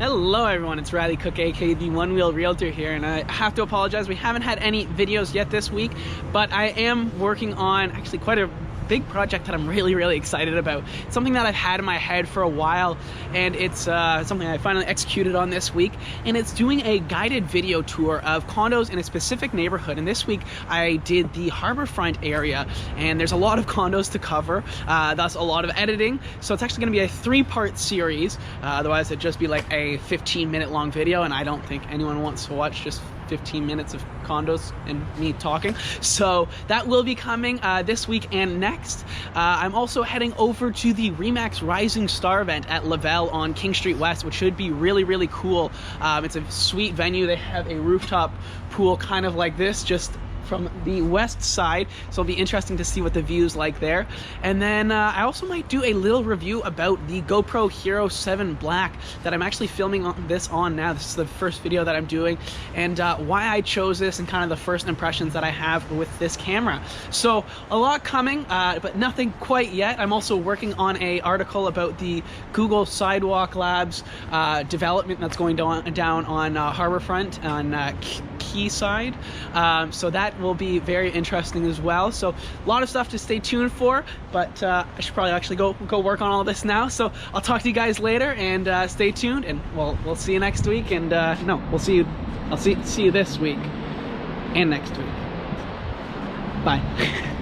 Hello everyone, it's Rylie Cook, aka the One Wheel Realtor here, and I have to apologize, we haven't had any videos yet this week, but I am working on actually quite a big project that I'm really excited about. It's something that I've had in my head for a while, and it's something I finally executed on this week, and it's doing a guided video tour of condos in a specific neighborhood. And this week I did the Harborfront area, and there's a lot of condos to cover, thus a lot of editing, so it's actually going to be a 3-part series. Otherwise it'd just be like a 15-minute long video, and I don't think anyone wants to watch just 15 minutes of condos and me talking. So that will be coming this week and next. I'm also heading over to the ReMax Rising Star event at Lavelle on King Street West, which should be really cool. It's a sweet venue. They have a rooftop pool kind of like this, just from the west side, so it'll be interesting to see what the view's like there. And then I also might do a little review about the GoPro Hero 7 Black that I'm actually filming this on now. This is the first video that I'm doing, and why I chose this and kind of the first impressions that I have with this camera. So a lot coming, but nothing quite yet. I'm also working on an article about the Google Sidewalk Labs development that's going down on Harborfront on Quayside. So that will be very interesting as well. So a lot of stuff to stay tuned for, but I should probably actually go work on all this now. So I'll talk to you guys later, and stay tuned, and we'll see you next week. And no, we'll see you. I'll see you this week and next week. Bye.